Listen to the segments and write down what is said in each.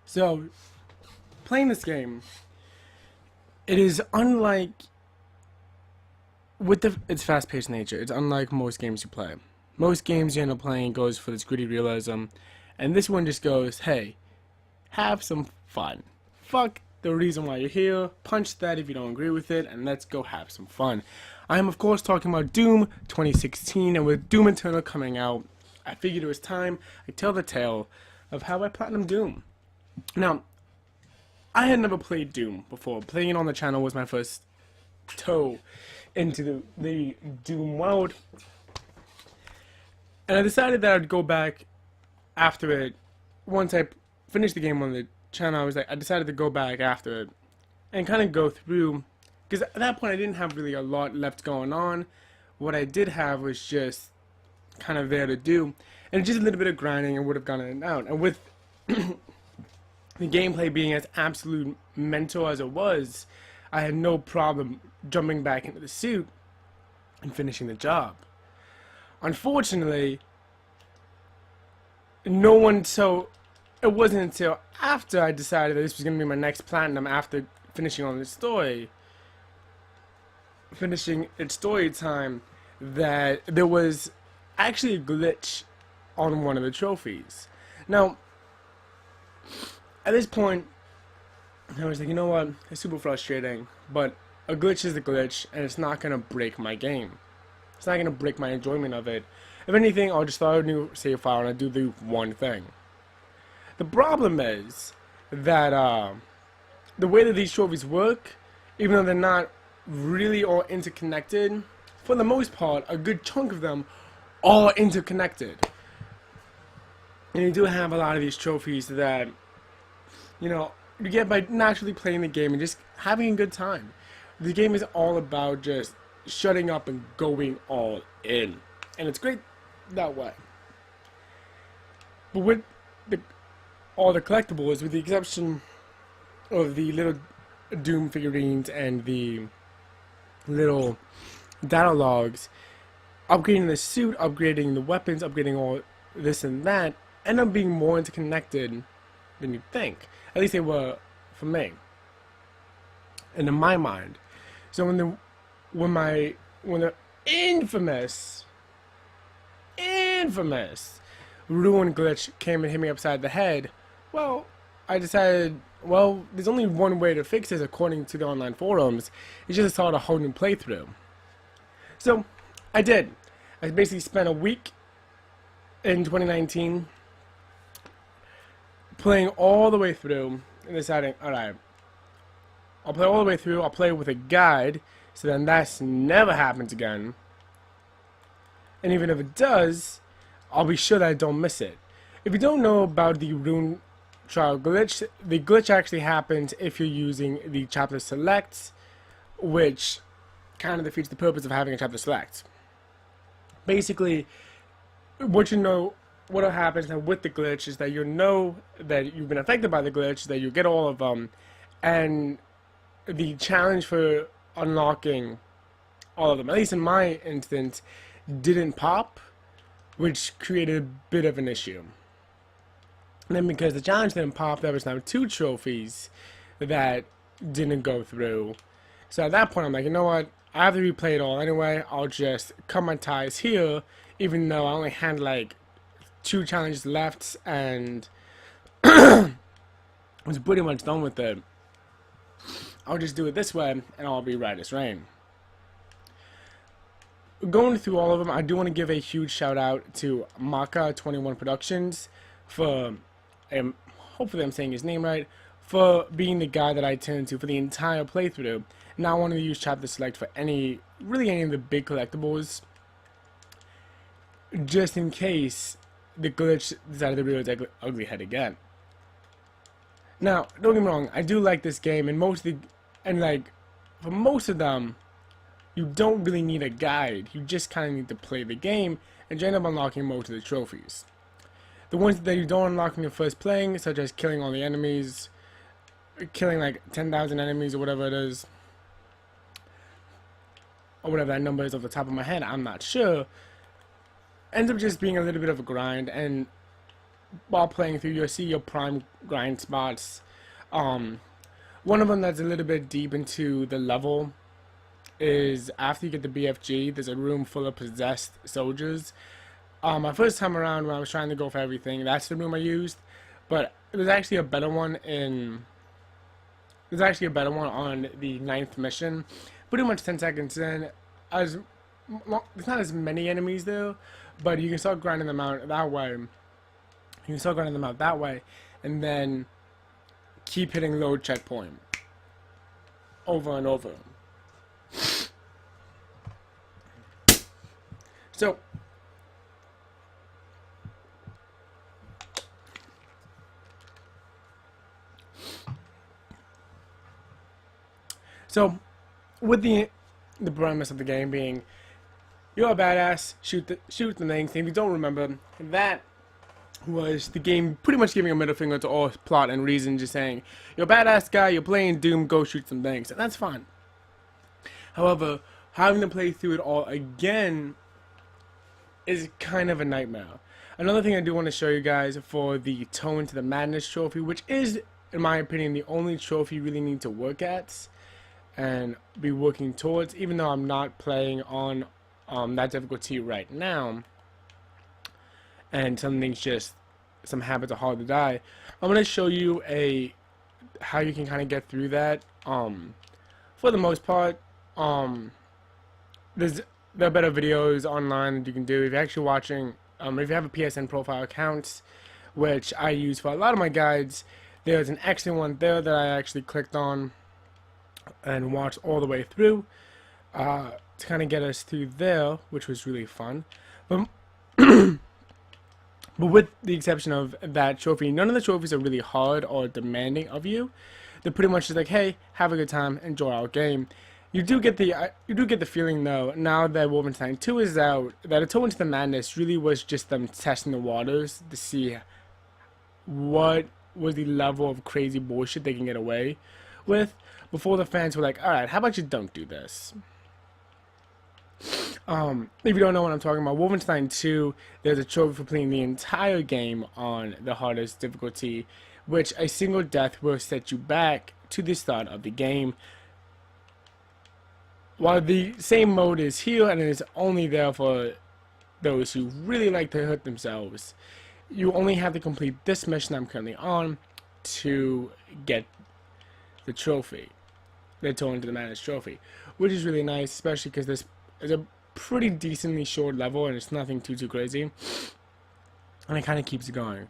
So, playing this game, it is unlike with its fast-paced nature. It's unlike most games you play. Most games you end up playing goes for this gritty realism, and this one just goes, "Hey, have some fun. Fuck the reason why you're here. Punch that if you don't agree with it, and let's go have some fun." I am of course talking about Doom 2016, and with Doom Eternal coming out, I figured it was time I tell the tale of how I platinum Doom. Now, I had never played Doom before. Playing it on the channel was my first toe into the Doom world. And I decided that I'd go back after it. Once I finished the game on the channel, I decided to go back after it and kind of go through. Because at that point I didn't have really a lot left going on. What I did have was just kind of there to do. And just a little bit of grinding and would have gone in and out. And with the gameplay being as absolute mental as it was, I had no problem jumping back into the suit and finishing the job. Unfortunately, it wasn't until after I decided that this was going to be my next platinum after finishing on the story, finishing its story time, that there was actually a glitch on one of the trophies. Now, at this point, I was like, you know what, it's super frustrating, but a glitch is a glitch, and it's not going to break my game. It's not going to break my enjoyment of it. If anything, I'll just start a new save file and I'll do the one thing. The problem is that the way that these trophies work, even though they're not really all interconnected, for the most part, a good chunk of them are interconnected. And you do have a lot of these trophies that, you know, you get by naturally playing the game and just having a good time. The game is all about just shutting up and going all in. And it's great that way. But with all the collectibles, with the exception of the little Doom figurines and the little data logs, upgrading the suit, upgrading the weapons, upgrading all this and that, end up being more interconnected than you'd think. At least they were for me. And in my mind. So when the infamous ruin glitch came and hit me upside the head, well, I decided, well, there's only one way to fix this according to the online forums. It's just to start a whole new playthrough. So I did. I basically spent a week in 2019 playing all the way through and deciding, alright, I'll play all the way through, I'll play with a guide, so then that's never happens again. And even if it does, I'll be sure that I don't miss it. If you don't know about the rune trial glitch, the glitch actually happens if you're using the chapter select, which kind of defeats the purpose of having a chapter select. Basically, what happens with the glitch is that you know that you've been affected by the glitch, that you get all of them, and the challenge for unlocking all of them, at least in my instance, didn't pop, which created a bit of an issue. And then because the challenge didn't pop, there was now 2 trophies that didn't go through. So at that point, I'm like, you know what? I have to replay it all anyway. I'll just cut my ties here, even though I only had like 2 challenges left and I was pretty much done with it. I'll just do it this way and I'll be right as rain. Going through all of them, I do want to give a huge shout out to Maka21 Productions for, hopefully I'm saying his name right, for being the guy that I turned to for the entire playthrough. Not wanting to use chapter select for really any of the big collectibles, just in case the glitch decided to rear its ugly head again. Now, don't get me wrong, I do like this game, and for most of them, you don't really need a guide. You just kind of need to play the game, and you end up unlocking most of the trophies. The ones that you don't unlock in your first playing, such as killing all the enemies, killing like 10,000 enemies or whatever it is, or whatever that number is off the top of my head, I'm not sure, ends up just being a little bit of a grind, and while playing through, you'll see your prime grind spots. One of them that's a little bit deep into the level is after you get the BFG, there's a room full of possessed soldiers. My first time around when I was trying to go for everything, that's the room I used. But there's actually a better one on the 9th mission. Pretty much 10 seconds in. There's not as many enemies though, but you can start grinding them out that way. And then keep hitting load checkpoint over and over. So with the premise of the game being you're a badass, shoot the things. If you don't remember, that was the game pretty much giving a middle finger to all plot and reason, just saying you're a badass guy, you're playing Doom, go shoot some things, and that's fine. However, having to play through it all again is kind of a nightmare. Another thing I do want to show you guys for the Toe into the Madness trophy, which is, in my opinion, the only trophy you really need to work at and be working towards, even though I'm not playing on that difficulty right now, and some habits are hard to die. I'm gonna show you how you can kind of get through that. For the most part, there are better videos online that you can do if you're actually watching. If you have a PSN profile account, which I use for a lot of my guides, there's an excellent one there that I actually clicked on and watched all the way through to kind of get us through there, which was really fun. But with the exception of that trophy, none of the trophies are really hard or demanding of you. They're pretty much just like, hey, have a good time, enjoy our game. You do get the feeling though, now that Wolfenstein 2 is out, that A Toe into the Madness really was just them testing the waters to see what was the level of crazy bullshit they can get away with before the fans were like, alright, how about you don't do this? If you don't know what I'm talking about, Wolfenstein 2, there's a trophy for playing the entire game on the hardest difficulty, which a single death will set you back to the start of the game. While the same mode is here and it is only there for those who really like to hurt themselves, you only have to complete this mission I'm currently on to get the trophy, the Toe into the Madness trophy, which is really nice, especially because this is a pretty decently short level and it's nothing too crazy, and it kind of keeps it going.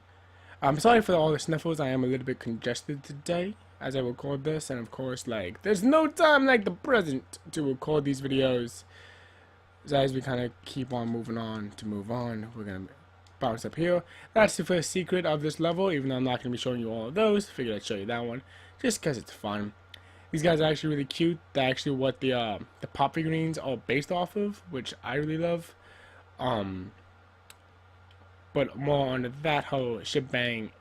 I'm sorry for all the sniffles. I am a little bit congested today as I record this, and of course, like, there's no time like the present to record these videos. So as we kind of keep on moving on, we're gonna bounce up here. That's the first secret of this level, even though I'm not gonna be showing you all of those. Figured I'd show you that one just because it's fun. These guys are actually really cute. They're actually what the pop figurines are based off of, which I really love. But more on that whole shebang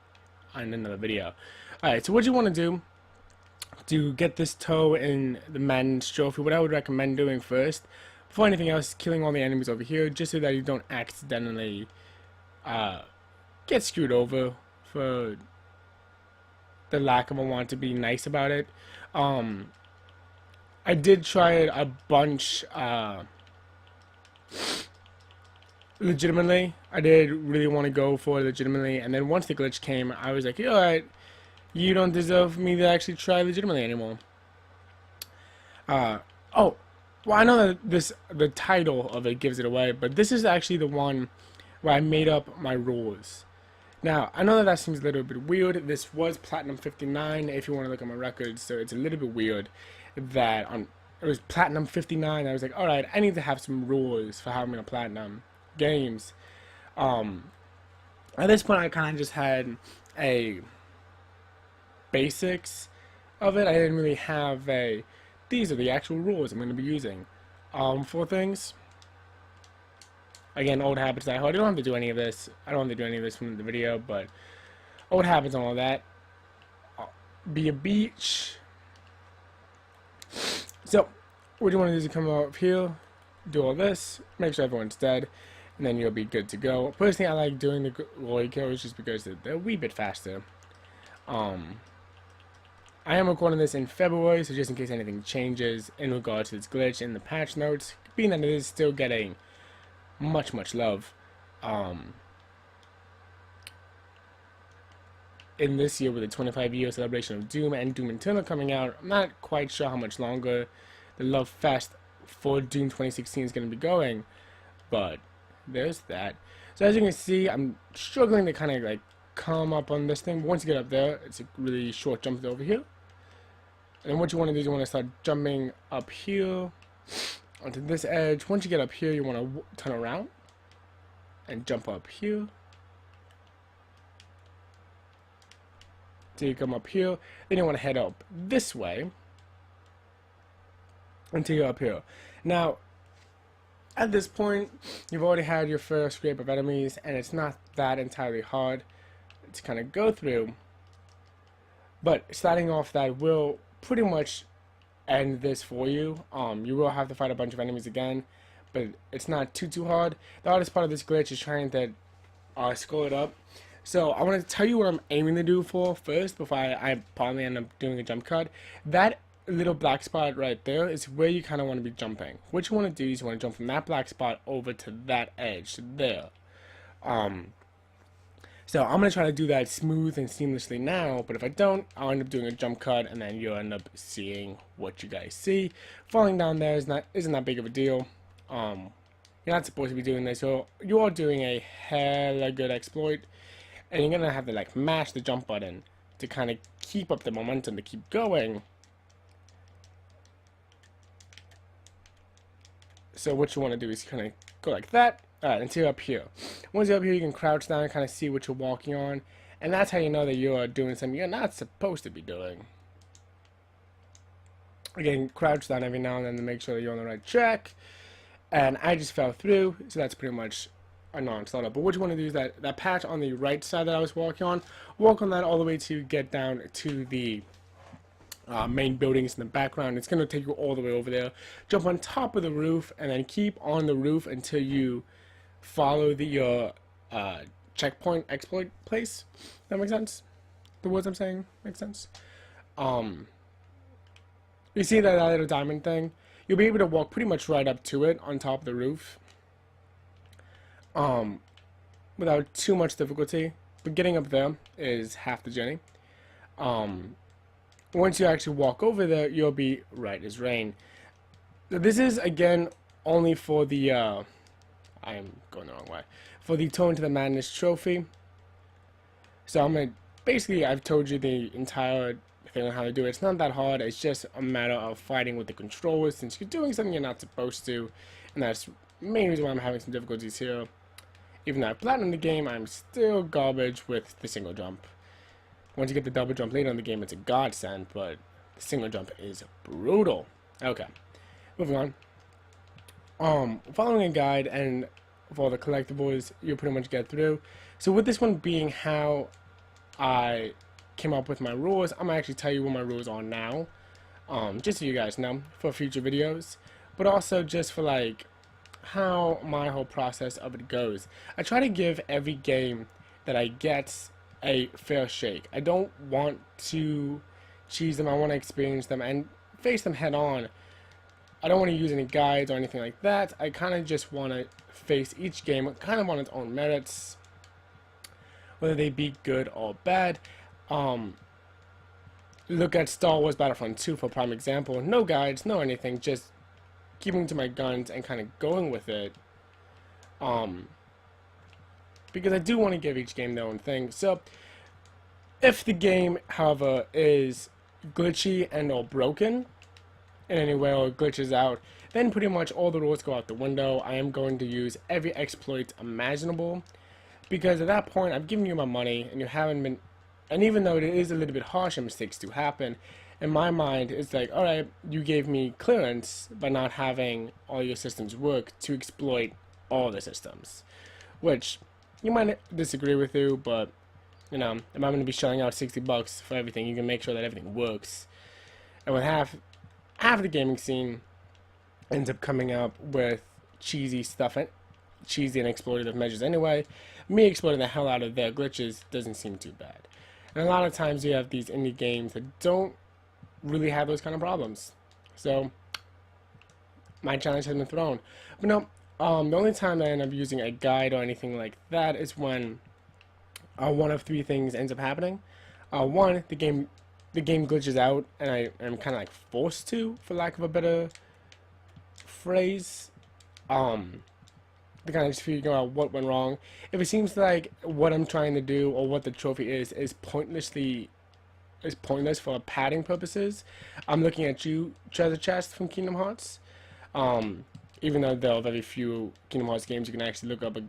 on another video. Alright, so what you want to do to get this Toe in the Madness trophy, what I would recommend doing first, before anything else, killing all the enemies over here, just so that you don't accidentally get screwed over for the lack of a want to be nice about it. I did try it a bunch legitimately. I did really want to go for it legitimately, and then once the glitch came, I was like, alright, you don't deserve me to actually try legitimately anymore. Oh, well, I know that the title of it gives it away, but this is actually the one where I made up my rules. Now, I know that seems a little bit weird. This was Platinum 59, if you want to look at my records, so it's a little bit weird that it was Platinum 59. I was like, alright, I need to have some rules for how I'm going to Platinum games. At this point, I kind of just had a basics of it. I didn't really have these are the actual rules I'm going to be using for things. Again, old habits die hard. I don't have to do any of this. I don't have to do any of this from the video, but old habits and all that. Be a beach. So, what you want to do is come up here, do all this, make sure everyone's dead, and then you'll be good to go. Personally, I like doing the glory kills just because they're a wee bit faster. I am recording this in February, so just in case anything changes in regards to this glitch in the patch notes, being that it is still getting much love. In this year with the 25-year celebration of Doom and Doom Eternal coming out, I'm not quite sure how much longer the love fest for Doom 2016 is going to be going, but there's that. So as you can see, I'm struggling to kind of like come up on this thing. But once you get up there, it's a really short jump over here. And then what you want to do is you want to start jumping up here onto this edge. Once you get up here, you want to turn around and jump up here. So you come up here, then you want to head up this way until you're up here. Now, at this point, you've already had your first group of enemies, and it's not that entirely hard to kind of go through. But starting off, that will pretty much end this for you. You will have to fight a bunch of enemies again, but it's not too hard. The hardest part of this glitch is trying to scroll it up. So I want to tell you what I'm aiming to do first before I probably end up doing a jump cut. That little black spot right there is where you kind of want to be jumping. What you want to do is you want to jump from that black spot over to that edge there. So I'm going to try to do that smooth and seamlessly now, but if I don't, I'll end up doing a jump cut, and then you'll end up seeing what you guys see. Falling down there isn't that big of a deal. You're not supposed to be doing this, so you are doing a hella good exploit. And you're going to have to like mash the jump button to kind of keep up the momentum to keep going. So what you want to do is kind of go like that until you're up here. Once you're up here, you can crouch down and kind of see what you're walking on. And that's how you know that you're doing something you're not supposed to be doing. Again, crouch down every now and then to make sure that you're on the right track. And I just fell through, so that's pretty much a non-starter. But what you want to do is that patch on the right side that I was walking on, walk on that all the way to get down to the main buildings in the background. It's going to take you all the way over there. Jump on top of the roof and then keep on the roof until you follow the checkpoint exploit place. That makes sense? The words I'm saying make sense? You see that little diamond thing? You'll be able to walk pretty much right up to it on top of the roof. Without too much difficulty, but getting up there is half the journey. Once you actually walk over there, you'll be right as rain. This is again only for the I'm going the wrong way, for the Tone to the Madness trophy. So I've told you the entire thing on how to do it. It's not that hard. It's just a matter of fighting with the controllers, since you're doing something you're not supposed to, and that's the main reason why I'm having some difficulties here. Even though I platinumed the game, I'm still garbage with the single jump. Once you get the double jump later in the game, it's a godsend, but the single jump is brutal. Okay, moving on. Following a guide and for all the collectibles, you'll pretty much get through. So with this one being how I came up with my rules, I'm gonna actually tell you what my rules are now, just so you guys know for future videos, but also just for like how my whole process of it goes. I try to give every game that I get a fair shake. I don't want to cheese them. I want to experience them and face them head on. I don't want to use any guides or anything like that. I kind of just want to face each game kind of on its own merits, whether they be good or bad. Look at Star Wars Battlefront 2 for a prime example. No guides, no anything, just keeping to my guns and kind of going with it. Because I do want to give each game their own thing. So, if the game, however, is glitchy and or broken in any way or glitches out, then pretty much all the rules go out the window. I am going to use every exploit imaginable, because at that point I've given you my money and you haven't been, and even though it is a little bit harsh and mistakes do happen, in my mind it's like, alright, you gave me clearance by not having all your systems work to exploit all the systems, which you might disagree with you, but you know, if I'm going to be shelling out $60 for everything, you can make sure that everything works. And with half the gaming scene ends up coming up with cheesy stuff, and cheesy and exploitative measures anyway, me exploiting the hell out of their glitches doesn't seem too bad. And a lot of times you have these indie games that don't really have those kind of problems. So my challenge has been thrown. But no, the only time I end up using a guide or anything like that is when one of three things ends up happening. One, the game glitches out, and I am kind of like forced to, for lack of a better phrase, to kind of just figure out what went wrong. If it seems like what I'm trying to do or what the trophy is pointless for padding purposes, I'm looking at you, treasure chest from Kingdom Hearts. Even though there are very few Kingdom Hearts games you can actually look up a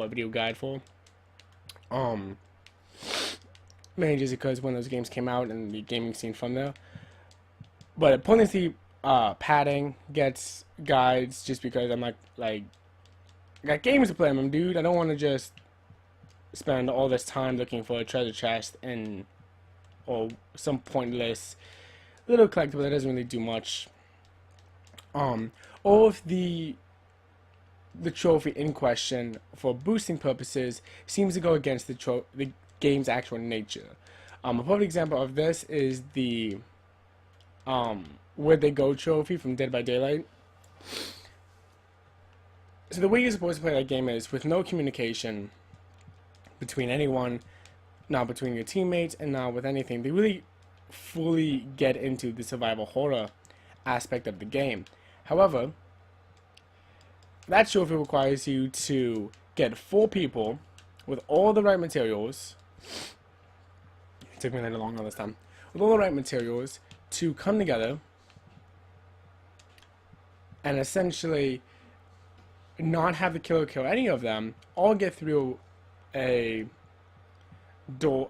video guide for. Mainly just because when those games came out and the gaming scene from there. But pointlessly padding gets guides just because I'm like I got games to play, dude. I don't want to just spend all this time looking for a treasure chest or some pointless little collectible that doesn't really do much. Or if the trophy in question for boosting purposes seems to go against the game's actual nature. A perfect example of this is the Where'd They Go trophy from Dead by Daylight. So the way you're supposed to play that game is with no communication between anyone, not between your teammates, and not with anything. They really fully get into the survival horror aspect of the game. However, that trophy requires you to get 4 people with all the right materials. It took me a little longer this time. With all the right materials to come together and essentially not have the killer kill any of them, all get through a door,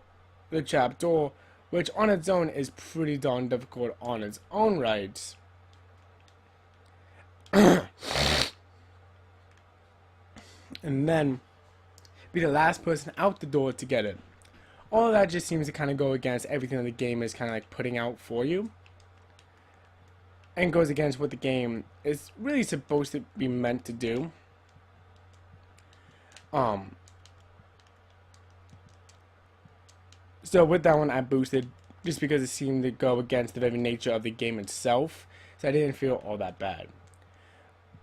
the trap door, which on its own is pretty darn difficult on its own right. And then be the last person out the door to get it. All of that just seems to kind of go against everything that the game is kind of like putting out for you, and goes against what the game is really supposed to be meant to do. So with that one I boosted just because it seemed to go against the very nature of the game itself, so I didn't feel all that bad.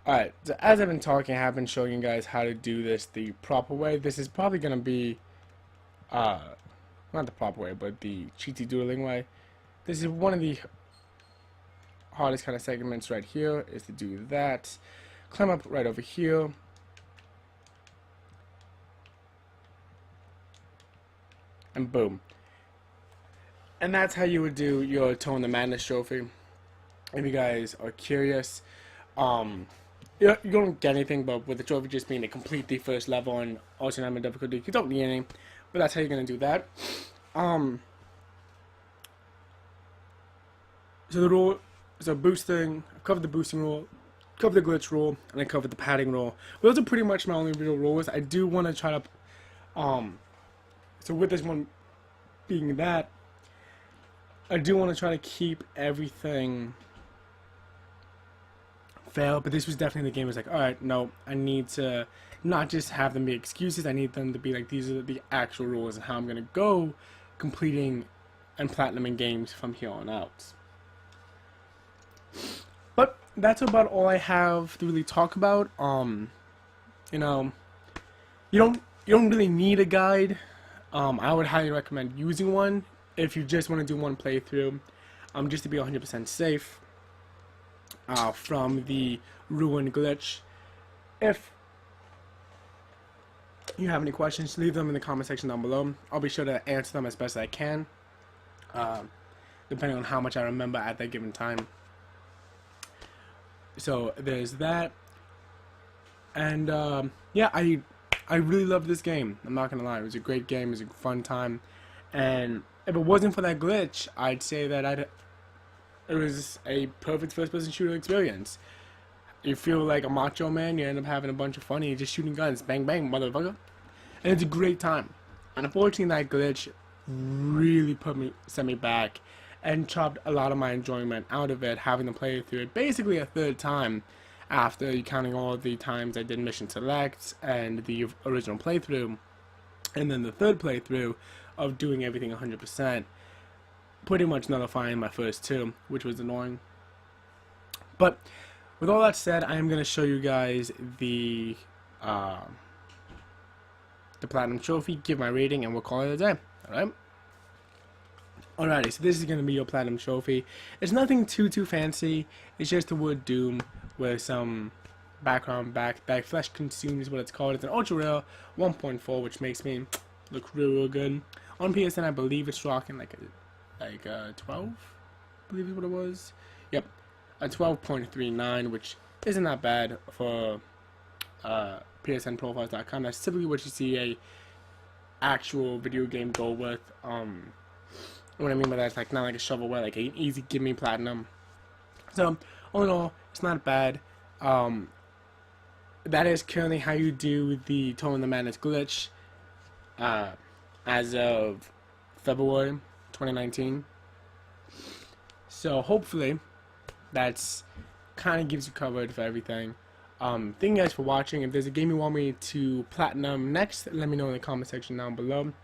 Alright, so as I've been talking, I have been showing you guys how to do this the proper way. This is probably going to be, not the proper way, but the cheaty doodling way. This is one of the hardest kind of segments right here, is to do that. Climb up right over here. And boom. And that's how you would do your Tone the Madness trophy. If you guys are curious, you don't get anything, but with the trophy just being a complete the first level and also not difficulty, you don't need anything. But that's how you're gonna do that. So the rule, so boosting, I covered the boosting rule, covered the glitch rule, and I covered the padding rule. But those are pretty much my only real rules. I do want to try to, so with this one being that, I do want to try to keep everything fair, but this was definitely the game was like, alright, no, I need to not just have them be excuses, I need them to be like, these are the actual rules and how I'm going to go completing and platinuming games from here on out. But that's about all I have to really talk about. You know, you don't really need a guide. I would highly recommend using one if you just want to do one playthrough, just to be 100% safe from the ruined glitch. If you have any questions, leave them in the comment section down below. I'll be sure to answer them as best I can, depending on how much I remember at that given time. So there's that. And yeah, I really loved this game. I'm not gonna lie, it was a great game. It was a fun time. And if it wasn't for that glitch, I'd say that it was a perfect first-person shooter experience. You feel like a macho man, you end up having a bunch of fun, and you're just shooting guns, bang bang, motherfucker. And it's a great time. And unfortunately, that glitch really set me back and chopped a lot of my enjoyment out of it, having to play through it basically a third time after counting all the times I did mission select and the original playthrough, and then the third playthrough of doing everything 100%, pretty much nullifying my first two, which was annoying. But with all that said, I am going to show you guys the platinum trophy, give my rating, and we'll call it a day. Alright? Alrighty, so this is going to be your platinum trophy. It's nothing too fancy. It's just the word Doom with some background back flesh consumed is what it's called. It's an ultra rare 1.4, which makes me look real good. On PSN, I believe it's rocking like a 12, I believe is what it was. Yep, a 12.39, which isn't that bad for PSNprofiles.com. That's typically what you see a actual video game go with. What I mean by that is like not like a shovelware, like an easy give me platinum. So all in all, it's not bad. That is currently how you do the Toe in the Madness glitch as of February 2019. So hopefully that's kind of gives you covered for everything. Thank you guys for watching. If there's a game you want me to platinum next, let me know in the comment section down below.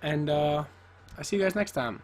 And I'll see you guys next time.